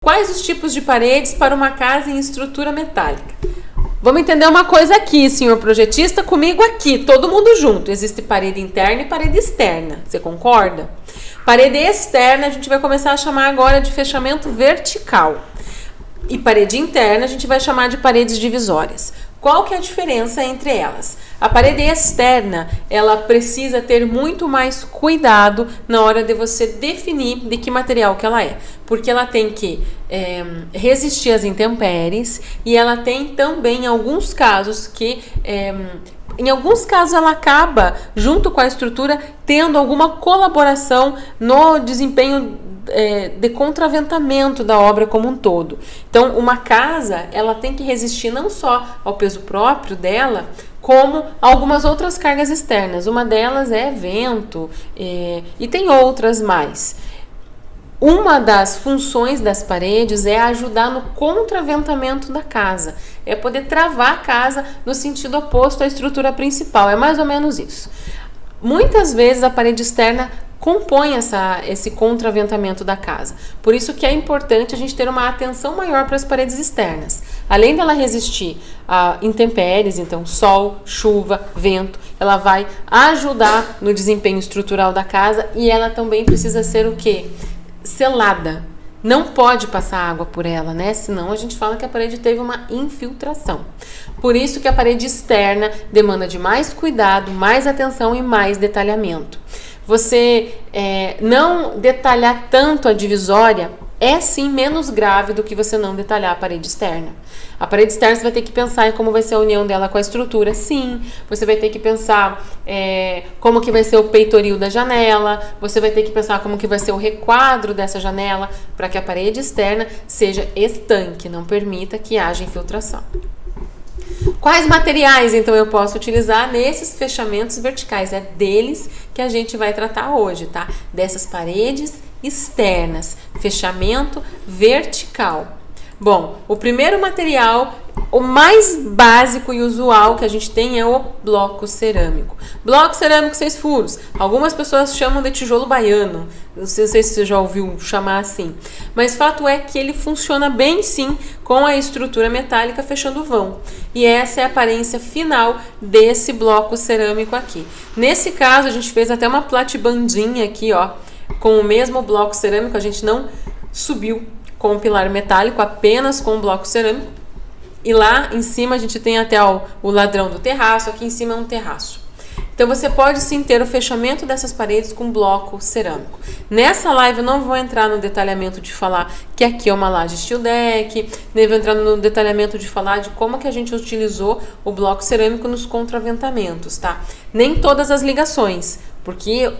Quais os tipos de paredes para uma casa em estrutura metálica? Vamos entender uma coisa aqui, senhor projetista, comigo aqui, todo mundo junto. Existe parede interna e parede externa, você concorda? Parede externa a gente vai começar a chamar agora de fechamento vertical. E parede interna a gente vai chamar de paredes divisórias. Qual que é a diferença entre elas? A parede externa, ela precisa ter muito mais cuidado na hora de você definir de que material que ela é. Porque ela tem que resistir às intempéries e ela tem também, em alguns casos, ela acaba, junto com a estrutura, tendo alguma colaboração no desempenho de contraventamento da obra como um todo. Então, uma casa, ela tem que resistir não só ao peso próprio dela, como algumas outras cargas externas. Uma delas é vento e tem outras mais. Uma das funções das paredes é ajudar no contraventamento da casa. É poder travar a casa no sentido oposto à estrutura principal. É mais ou menos isso. Muitas vezes a parede externa compõe esse contraventamento da casa. Por isso que é importante a gente ter uma atenção maior para as paredes externas. Além dela resistir a intempéries, então sol, chuva, vento, ela vai ajudar no desempenho estrutural da casa e ela também precisa ser o quê? Selada. Não pode passar água por ela, né? Senão a gente fala que a parede teve uma infiltração. Por isso que a parede externa demanda de mais cuidado, mais atenção e mais detalhamento. Você não detalhar tanto a divisória é sim menos grave do que você não detalhar a parede externa. A parede externa você vai ter que pensar em como vai ser a união dela com a estrutura, sim. Você vai ter que pensar como que vai ser o peitoril da janela. Você vai ter que pensar como que vai ser o requadro dessa janela para que a parede externa seja estanque, não permita que haja infiltração. Quais materiais, então, eu posso utilizar nesses fechamentos verticais? É deles que a gente vai tratar hoje, tá? Dessas paredes externas, fechamento vertical. Bom, o primeiro material, o mais básico e usual que a gente tem é o bloco cerâmico. Bloco cerâmico 6 furos. Algumas pessoas chamam de tijolo baiano. Não sei se você já ouviu chamar assim. Mas fato é que ele funciona bem sim com a estrutura metálica fechando o vão. E essa é a aparência final desse bloco cerâmico aqui. Nesse caso, a gente fez até uma platibandinha aqui, ó. Com o mesmo bloco cerâmico, a gente não subiu com o pilar metálico, apenas com o bloco cerâmico. E lá em cima a gente tem até o ladrão do terraço, aqui em cima é um terraço. Então você pode sim ter o fechamento dessas paredes com bloco cerâmico. Nessa live eu não vou entrar no detalhamento de falar que aqui é uma laje steel deck, nem vou entrar no detalhamento de falar de como que a gente utilizou o bloco cerâmico nos contraventamentos, tá? Nem todas as ligações, porque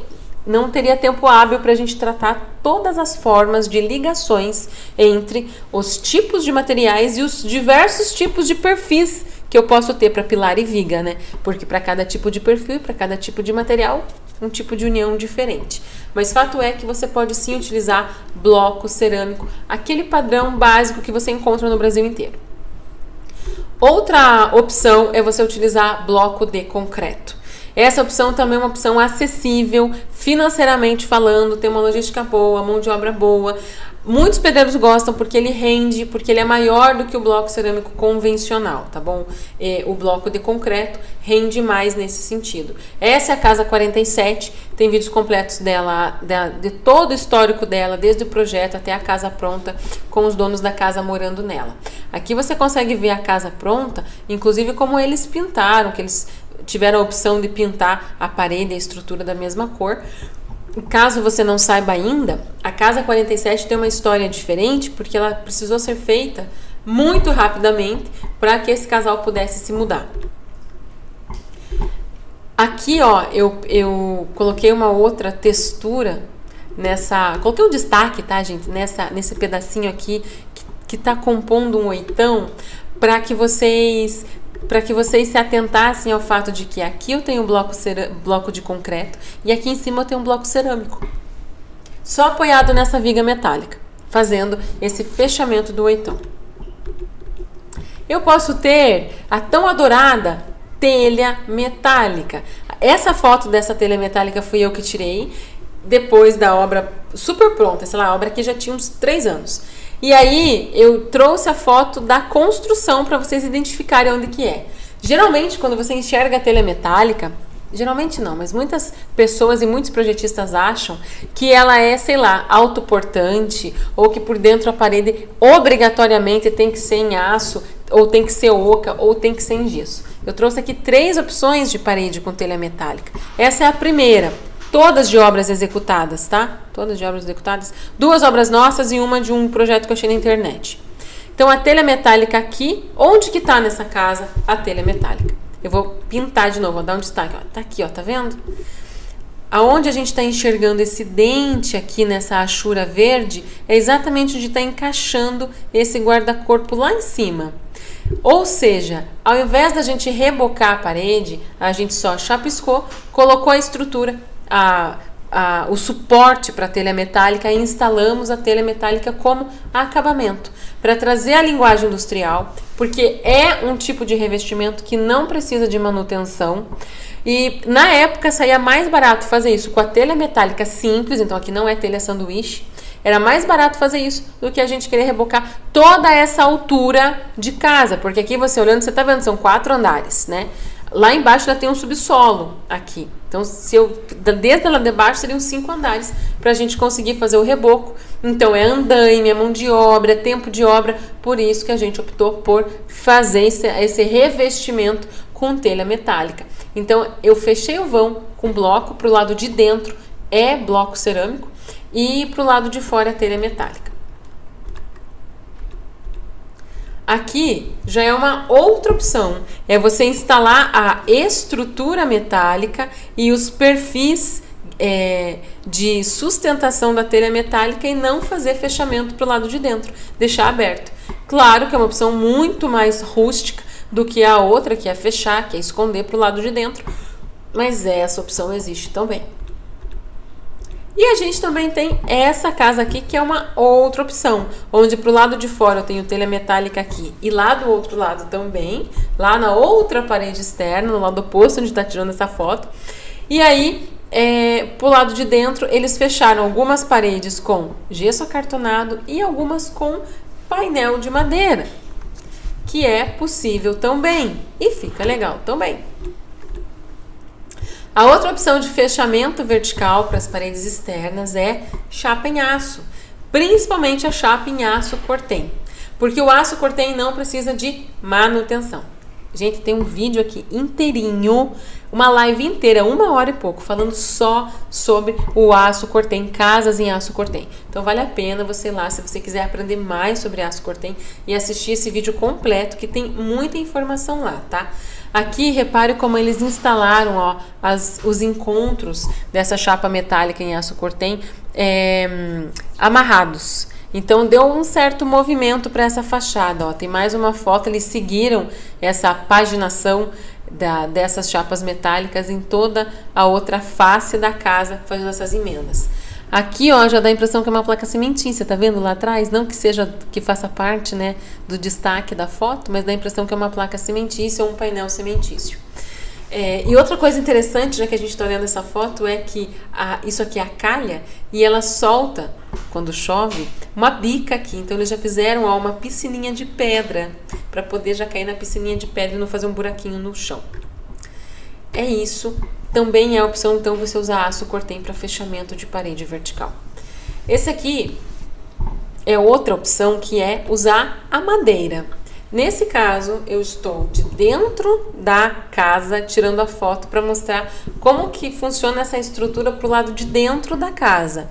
não teria tempo hábil para a gente tratar todas as formas de ligações entre os tipos de materiais e os diversos tipos de perfis que eu posso ter para pilar e viga, né? Porque para cada tipo de perfil e para cada tipo de material, um tipo de união diferente. Mas fato é que você pode sim utilizar bloco cerâmico, aquele padrão básico que você encontra no Brasil inteiro. Outra opção é você utilizar bloco de concreto. Essa opção também é uma opção acessível, financeiramente falando, tem uma logística boa, mão de obra boa. Muitos pedreiros gostam porque ele rende, porque ele é maior do que o bloco cerâmico convencional, tá bom? O bloco de concreto rende mais nesse sentido. Essa é a casa 47, tem vídeos completos dela, de todo o histórico dela, desde o projeto até a casa pronta, com os donos da casa morando nela. Aqui você consegue ver a casa pronta, inclusive como eles pintaram, que eles tiveram a opção de pintar a parede e a estrutura da mesma cor. Caso você não saiba ainda, a casa 47 tem uma história diferente porque ela precisou ser feita muito rapidamente para que esse casal pudesse se mudar. Aqui, ó, eu coloquei uma outra textura coloquei um destaque, tá, gente, nesse pedacinho aqui que tá compondo um oitão, para que vocês se atentassem ao fato de que aqui eu tenho bloco de concreto e aqui em cima eu tenho um bloco cerâmico. Só apoiado nessa viga metálica, fazendo esse fechamento do oitão. Eu posso ter a tão adorada telha metálica. Essa foto dessa telha metálica fui eu que tirei depois da obra super pronta. Sei lá, a obra aqui já tinha uns 3 anos. E aí eu trouxe a foto da construção para vocês identificarem onde que é. Geralmente, quando você enxerga a telha metálica, geralmente não, mas muitas pessoas e muitos projetistas acham que ela é, sei lá, autoportante, ou que por dentro a parede obrigatoriamente tem que ser em aço, ou tem que ser oca, ou tem que ser em gesso. Eu trouxe aqui 3 opções de parede com telha metálica. Essa é a primeira, todas de obras executadas, tá? Todas de obras executadas. 2 obras nossas e uma de um projeto que eu achei na internet. Então a telha metálica aqui, onde que tá nessa casa a telha metálica? Eu vou pintar de novo, vou dar um destaque. Ó. Tá aqui, ó, tá vendo? Aonde a gente está enxergando esse dente aqui nessa achura verde é exatamente onde está encaixando esse guarda-corpo lá em cima. Ou seja, ao invés da gente rebocar a parede, a gente só chapiscou, colocou a estrutura, o suporte para a telha metálica e instalamos a telha metálica como acabamento, para trazer a linguagem industrial, porque é um tipo de revestimento que não precisa de manutenção. E na época saía mais barato fazer isso com a telha metálica simples, então aqui não é telha sanduíche, era mais barato fazer isso do que a gente querer rebocar toda essa altura de casa, porque aqui você olhando, você tá vendo, são 4 andares, né? Lá embaixo já tem um subsolo aqui. Então, desde lá de baixo seriam 5 andares para a gente conseguir fazer o reboco. Então, é andaime, é mão de obra, é tempo de obra. Por isso que a gente optou por fazer esse revestimento com telha metálica. Então, eu fechei o vão com bloco, para o lado de dentro é bloco cerâmico e para o lado de fora é telha metálica. Aqui já é uma outra opção, é você instalar a estrutura metálica e os perfis de sustentação da telha metálica e não fazer fechamento para o lado de dentro, deixar aberto. Claro que é uma opção muito mais rústica do que a outra, que é fechar, que é esconder para o lado de dentro, mas essa opção existe também. E a gente também tem essa casa aqui, que é uma outra opção, onde pro lado de fora eu tenho telha metálica aqui e lá do outro lado também, lá na outra parede externa, no lado oposto onde está tirando essa foto. E aí, pro lado de dentro, eles fecharam algumas paredes com gesso acartonado e algumas com painel de madeira, que é possível também e fica legal também. A outra opção de fechamento vertical para as paredes externas é chapa em aço, principalmente a chapa em aço Cortem, porque o aço Cortem não precisa de manutenção. Gente, tem um vídeo aqui inteirinho, uma live inteira, 1 hora e pouco, falando só sobre o aço Cortem, casas em aço Cortem. Então vale a pena você ir lá, se você quiser aprender mais sobre aço Cortem e assistir esse vídeo completo, que tem muita informação lá, tá? Aqui, repare como eles instalaram, ó, os encontros dessa chapa metálica em aço Cortem amarrados. Então, deu um certo movimento para essa fachada. Ó. Tem mais uma foto, eles seguiram essa paginação dessas chapas metálicas em toda a outra face da casa, fazendo essas emendas. Aqui, ó, já dá a impressão que é uma placa cimentícia, tá vendo lá atrás? Não que faça parte, né, do destaque da foto, mas dá a impressão que é uma placa cimentícia ou um painel cimentício. E outra coisa interessante, já que a gente está olhando essa foto, é que isso aqui é a calha e ela solta, quando chove, uma bica aqui. Então, eles já fizeram uma piscininha de pedra para poder já cair na piscininha de pedra e não fazer um buraquinho no chão. É isso. Também é a opção, então, você usar aço Cortem para fechamento de parede vertical. Esse aqui é outra opção, que é usar a madeira. Nesse caso, eu estou de dentro da casa tirando a foto para mostrar como que funciona essa estrutura para o lado de dentro da casa.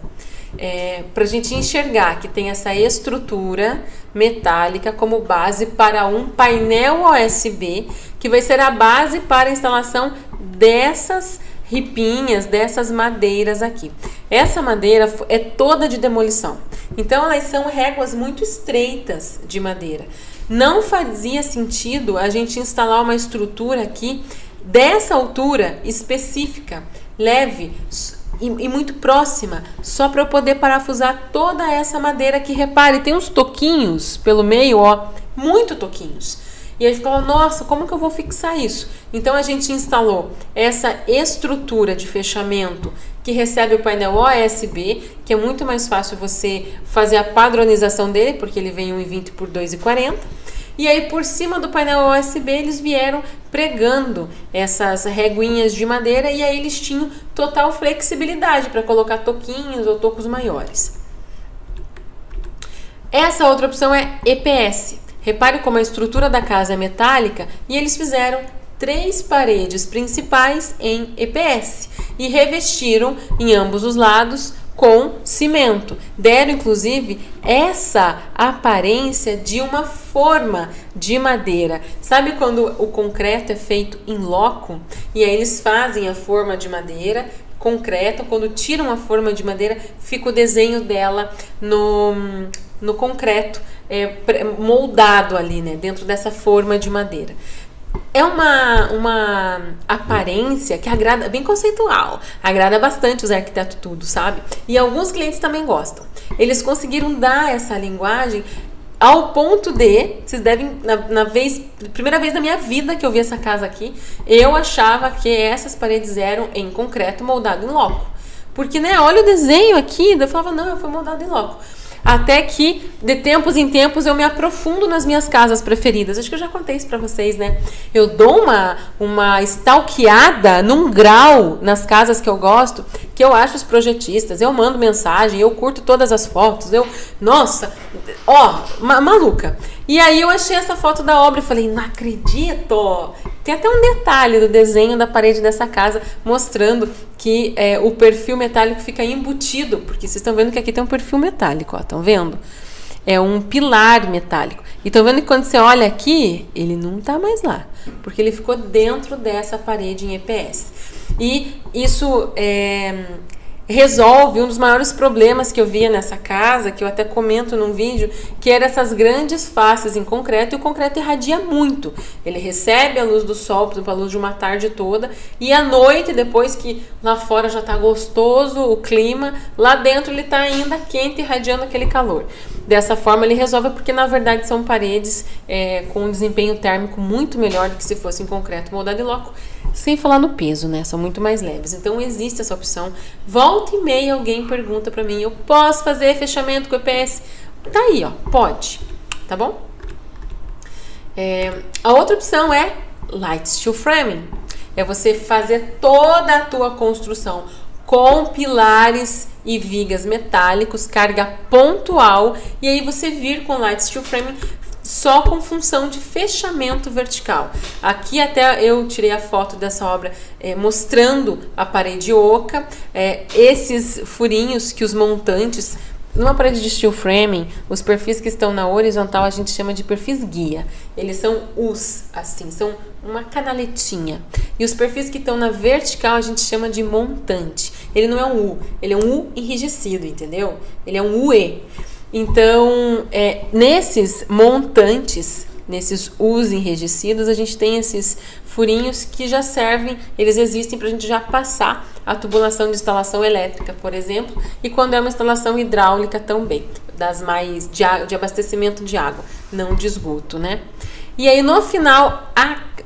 Para a gente enxergar que tem essa estrutura metálica como base para um painel USB, que vai ser a base para a instalação dessas ripinhas, dessas madeiras aqui. Essa madeira é toda de demolição, então elas são réguas muito estreitas de madeira. Não fazia sentido a gente instalar uma estrutura aqui dessa altura específica, leve e muito próxima, só para eu poder parafusar toda essa madeira que, repare, tem uns toquinhos pelo meio, ó, muito toquinhos. E aí ficava, nossa, como que eu vou fixar isso? Então a gente instalou essa estrutura de fechamento que recebe o painel OSB, que é muito mais fácil você fazer a padronização dele, porque ele vem 1,20 por 2,40. E aí por cima do painel OSB eles vieram pregando essas reguinhas de madeira e aí eles tinham total flexibilidade para colocar toquinhos ou tocos maiores. Essa outra opção é EPS. Repare como a estrutura da casa é metálica e eles fizeram 3 paredes principais em EPS e revestiram em ambos os lados com cimento. Deram, inclusive, essa aparência de uma forma de madeira. Sabe quando o concreto é feito em loco? E aí eles fazem a forma de madeira, concreto. Quando tiram a forma de madeira, fica o desenho dela no concreto, moldado ali, né, dentro dessa forma de madeira. É uma aparência que agrada, bem conceitual, agrada bastante os arquitetos tudo, sabe? E alguns clientes também gostam. Eles conseguiram dar essa linguagem ao ponto de, vocês devem, primeira vez na minha vida que eu vi essa casa aqui, eu achava que essas paredes eram em concreto moldado em loco. Porque, né, olha o desenho aqui, eu falava, não, foi moldado em loco. Até que, de tempos em tempos, eu me aprofundo nas minhas casas preferidas. Acho que eu já contei isso pra vocês, né? Eu dou uma stalkeada num grau nas casas que eu gosto, que eu acho os projetistas, eu mando mensagem, eu curto todas as fotos, nossa, maluca. E aí eu achei essa foto da obra e falei, não acredito! Tem até um detalhe do desenho da parede dessa casa mostrando que o perfil metálico fica embutido, porque vocês estão vendo que aqui tem um perfil metálico, ó, estão vendo? É um pilar metálico. E estão vendo que quando você olha aqui, ele não está mais lá, porque ele ficou dentro dessa parede em EPS. E isso resolve um dos maiores problemas que eu via nessa casa, que eu até comento num vídeo, que era essas grandes faces em concreto, e o concreto irradia muito. Ele recebe a luz do sol, por exemplo, a luz de uma tarde toda, e à noite, depois que lá fora já está gostoso o clima, lá dentro ele está ainda quente, irradiando aquele calor. Dessa forma ele resolve, porque na verdade são paredes com um desempenho térmico muito melhor do que se fosse em concreto moldado em loco. Sem falar no peso, né? São muito mais leves. Então existe essa opção. Volta e meia alguém pergunta pra mim, eu posso fazer fechamento com EPS? Tá aí, ó, pode, tá bom? A outra opção é Light Steel Framing. É você fazer toda a tua construção com pilares e vigas metálicos, carga pontual, e aí você vir com Light Steel Framing só com função de fechamento vertical. Aqui até eu tirei a foto dessa obra mostrando a parede oca, esses furinhos que os montantes, numa parede de steel framing, os perfis que estão na horizontal a gente chama de perfis guia. Eles são U's, assim, são uma canaletinha. E os perfis que estão na vertical a gente chama de montante. Ele não é um U, ele é um U enrijecido, entendeu? Ele é um UE. Então, nesses montantes, nesses U's enrijecidos, a gente tem esses furinhos que já servem, eles existem para a gente já passar a tubulação de instalação elétrica, por exemplo, e quando é uma instalação hidráulica também, das mais de abastecimento de água, não de esgoto, né? E aí, no final,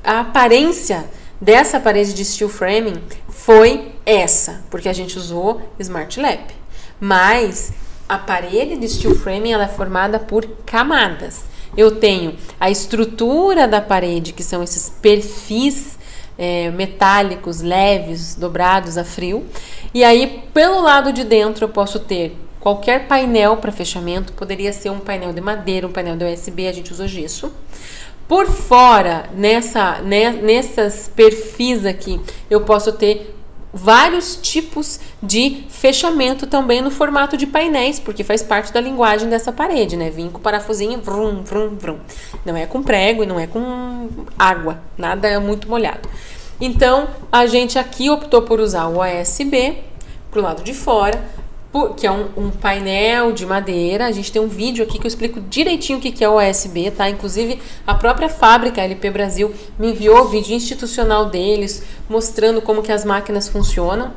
a aparência dessa parede de steel framing foi essa, porque a gente usou Smart Lap, mas a parede de steel framing ela é formada por camadas. Eu tenho a estrutura da parede, que são esses perfis metálicos, leves, dobrados a frio. E aí, pelo lado de dentro, eu posso ter qualquer painel para fechamento. Poderia ser um painel de madeira, um painel de USB, a gente usa gesso. Por fora, nessas perfis aqui, eu posso ter vários tipos de fechamento também no formato de painéis, porque faz parte da linguagem dessa parede, né? Vim com parafusinho, vrum, vrum, vrum. Não é com prego e não é com água, nada é muito molhado. Então, a gente aqui optou por usar o OSB pro lado de fora, que é um painel de madeira. A gente tem um vídeo aqui que eu explico direitinho o que é o OSB, tá? Inclusive, a própria fábrica, a LP Brasil, me enviou o vídeo institucional deles, mostrando como que as máquinas funcionam.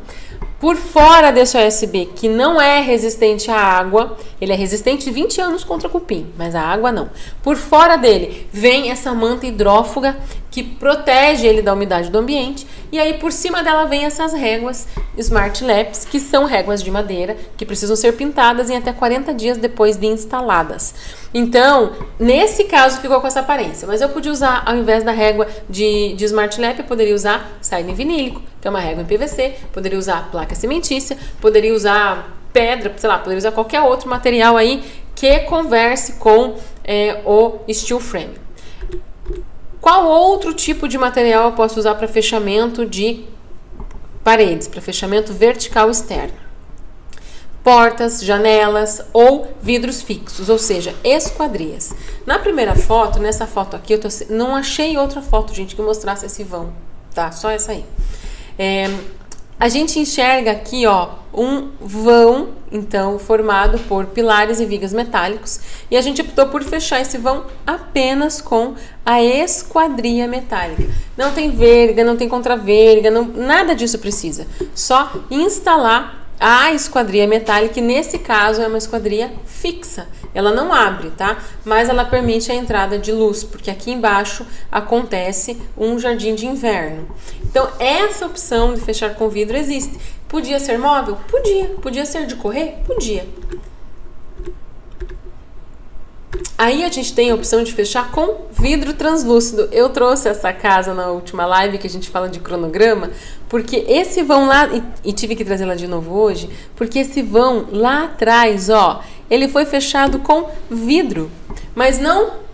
Por fora desse OSB, que não é resistente à água, ele é resistente 20 anos contra cupim, mas a água não. Por fora dele vem essa manta hidrófuga que protege ele da umidade do ambiente, e aí por cima dela vem essas réguas Smart Laps, que são réguas de madeira, que precisam ser pintadas em até 40 dias depois de instaladas. Então, nesse caso ficou com essa aparência, mas eu podia usar, ao invés da régua de Smart Lap, eu poderia usar siding vinílico, que é uma régua em PVC, poderia usar placa cimentícia, poderia usar pedra, sei lá, poderia usar qualquer outro material aí que converse com o steel frame. Qual outro tipo de material eu posso usar para fechamento de paredes, para fechamento vertical externo? Portas, janelas ou vidros fixos, ou seja, esquadrias. Na primeira foto, nessa foto aqui, não achei outra foto, gente, que mostrasse esse vão, tá? Só essa aí. A gente enxerga aqui, ó, um vão, então, formado por pilares e vigas metálicos, e a gente optou por fechar esse vão apenas com a esquadria metálica. Não tem verga, não tem contraverga, nada disso precisa. Só instalar a esquadria metálica, que nesse caso é uma esquadria fixa. Ela não abre, tá? Mas ela permite a entrada de luz, porque aqui embaixo acontece um jardim de inverno. Então, essa opção de fechar com vidro existe. Podia ser móvel? Podia. Podia ser de correr? Podia. Aí a gente tem a opção de fechar com vidro translúcido. Eu trouxe essa casa na última live que a gente fala de cronograma, porque esse vão lá, e tive que trazer lá de novo hoje, porque esse vão lá atrás, ó, ele foi fechado com vidro, mas não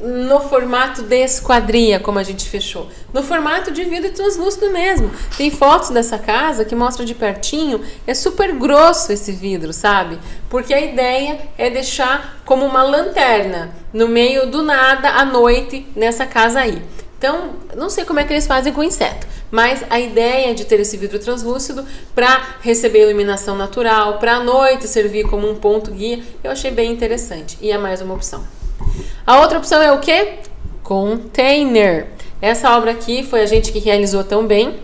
no formato de esquadria, como a gente fechou, no formato de vidro translúcido mesmo. Tem fotos dessa casa que mostra de pertinho, é super grosso esse vidro, sabe? Porque a ideia é deixar como uma lanterna no meio do nada à noite nessa casa aí. Então, não sei como é que eles fazem com inseto, mas a ideia é de ter esse vidro translúcido para receber iluminação natural, para à noite servir como um ponto guia, eu achei bem interessante e é mais uma opção. A outra opção é o quê? Container. Essa obra aqui foi a gente que realizou também.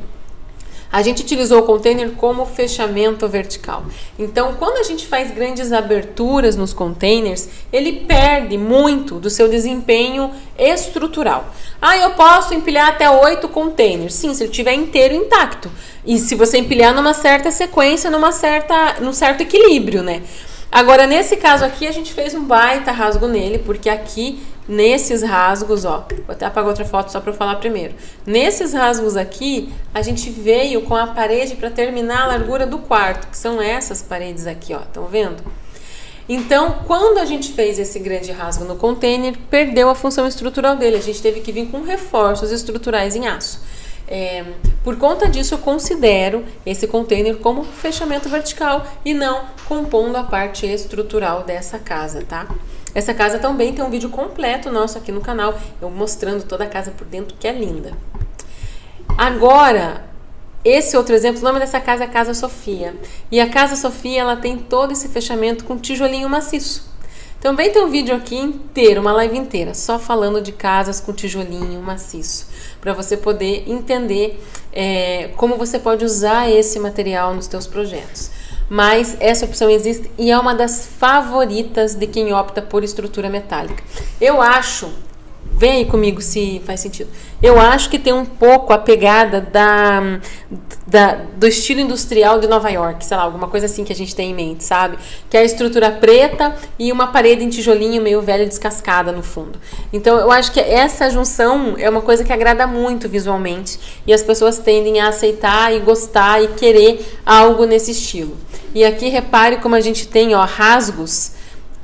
A gente utilizou o container como fechamento vertical. Então, quando a gente faz grandes aberturas nos containers, ele perde muito do seu desempenho estrutural. Eu posso empilhar até 8 containers. Sim, se ele estiver inteiro intacto. E se você empilhar numa certa sequência, num certo equilíbrio, né? Agora, nesse caso aqui, a gente fez um baita rasgo nele, porque aqui, nesses rasgos, ó, vou até apagar outra foto só para eu falar primeiro. Nesses rasgos aqui, a gente veio com a parede para terminar a largura do quarto, que são essas paredes aqui, ó, estão vendo? Então, quando a gente fez esse grande rasgo no container, perdeu a função estrutural dele, a gente teve que vir com reforços estruturais em aço. Por conta disso, eu considero esse container como fechamento vertical e não compondo a parte estrutural dessa casa, tá? Essa casa também tem um vídeo completo nosso aqui no canal, eu mostrando toda a casa por dentro, que é linda. Agora, esse outro exemplo, o nome dessa casa é Casa Sofia. E a Casa Sofia, ela tem todo esse fechamento com tijolinho maciço. Também tem um vídeo aqui inteiro, uma live inteira, só falando de casas com tijolinho maciço, para você poder entender como você pode usar esse material nos seus projetos. Mas essa opção existe e é uma das favoritas de quem opta por estrutura metálica. Eu acho, vem aí comigo se faz sentido, eu acho que tem um pouco a pegada do estilo industrial de Nova York, sei lá, alguma coisa assim que a gente tem em mente, sabe? Que é a estrutura preta e uma parede em tijolinho meio velha descascada no fundo. Então eu acho que essa junção é uma coisa que agrada muito visualmente e as pessoas tendem a aceitar e gostar e querer algo nesse estilo. E aqui repare como a gente tem, ó, rasgos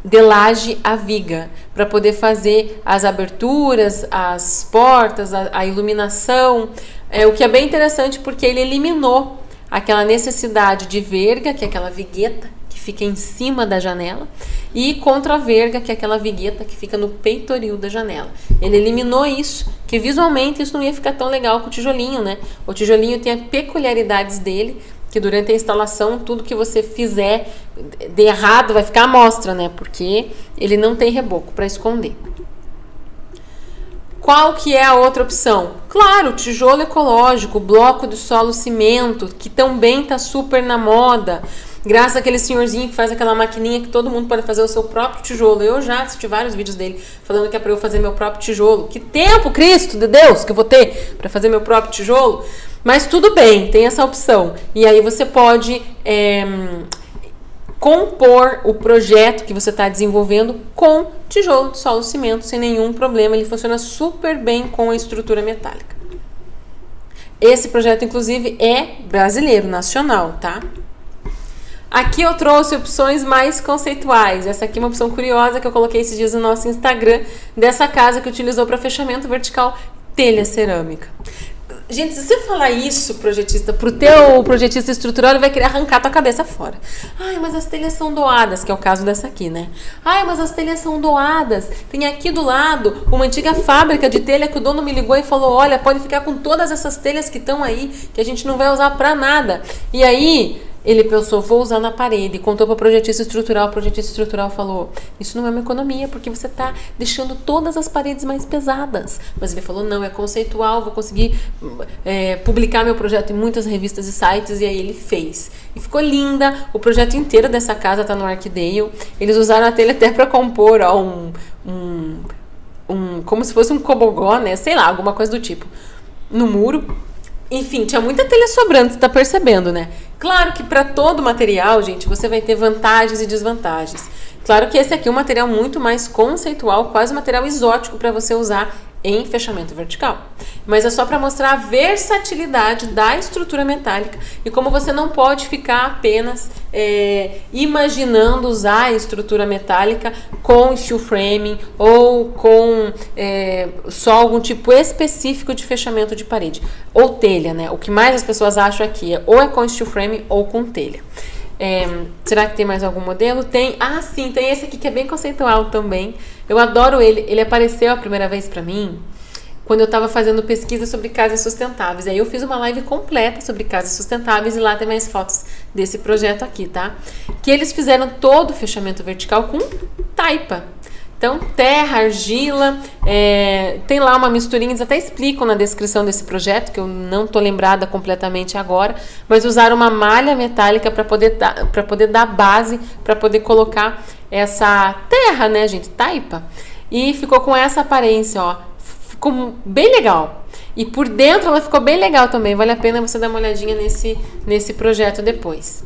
de laje a viga, para poder fazer as aberturas, as portas, a iluminação, o que é bem interessante porque ele eliminou aquela necessidade de verga, que é aquela vigueta que fica em cima da janela, e contra-verga, que é aquela vigueta que fica no peitoril da janela. Ele eliminou isso, que visualmente isso não ia ficar tão legal com o tijolinho, né? O tijolinho tem as peculiaridades dele, que durante a instalação, tudo que você fizer de errado vai ficar à mostra, né? Porque ele não tem reboco para esconder. Qual que é a outra opção? Claro, tijolo ecológico, bloco de solo cimento, que também tá super na moda. Graças àquele senhorzinho que faz aquela maquininha que todo mundo pode fazer o seu próprio tijolo. Eu já assisti vários vídeos dele falando que é para eu fazer meu próprio tijolo. Que tempo, Cristo de Deus, que eu vou ter para fazer meu próprio tijolo? Mas tudo bem, tem essa opção. E aí você pode compor o projeto que você está desenvolvendo com tijolo de solo cimento sem nenhum problema. Ele funciona super bem com a estrutura metálica. Esse projeto, inclusive, é brasileiro, nacional, tá? Aqui eu trouxe opções mais conceituais. Essa aqui é uma opção curiosa que eu coloquei esses dias no nosso Instagram, dessa casa que utilizou para fechamento vertical telha cerâmica. Gente, se você falar isso, projetista, pro teu projetista estrutural, ele vai querer arrancar tua cabeça fora. Ai, mas as telhas são doadas, que é o caso dessa aqui, né? Ai, mas as telhas são doadas. Tem aqui do lado uma antiga fábrica de telha que o dono me ligou e falou, olha, pode ficar com todas essas telhas que estão aí, que a gente não vai usar pra nada. E aí ele pensou, vou usar na parede, contou para o projetista estrutural falou, isso não é uma economia, porque você está deixando todas as paredes mais pesadas. Mas ele falou, não, é conceitual, vou conseguir publicar meu projeto em muitas revistas e sites, e aí ele fez. E ficou linda, o projeto inteiro dessa casa está no Arcdale, eles usaram a telha até para compor como se fosse um cobogó, né, sei lá, alguma coisa do tipo, no muro. Enfim, tinha muita telha sobrando, você tá percebendo, né? Claro que para todo material, gente, você vai ter vantagens e desvantagens. Claro que esse aqui é um material muito mais conceitual, quase um material exótico para você usar em fechamento vertical. Mas é só para mostrar a versatilidade da estrutura metálica e como você não pode ficar apenas imaginando usar a estrutura metálica com steel framing ou com só algum tipo específico de fechamento de parede. Ou telha, né? O que mais as pessoas acham aqui ou é com steel framing ou com telha. Será que tem mais algum modelo? Tem. Ah, sim, tem esse aqui que é bem conceitual também. Eu adoro ele. Ele apareceu a primeira vez pra mim quando eu tava fazendo pesquisa sobre casas sustentáveis. Aí eu fiz uma live completa sobre casas sustentáveis e lá tem mais fotos desse projeto aqui, tá? Que eles fizeram todo o fechamento vertical com taipa. Então, terra, argila, tem lá uma misturinha, eles até explicam na descrição desse projeto, que eu não tô lembrada completamente agora, mas usaram uma malha metálica para poder dar base, para poder colocar essa terra, né, gente, taipa, e ficou com essa aparência, ó, ficou bem legal. E por dentro ela ficou bem legal também, vale a pena você dar uma olhadinha nesse projeto depois.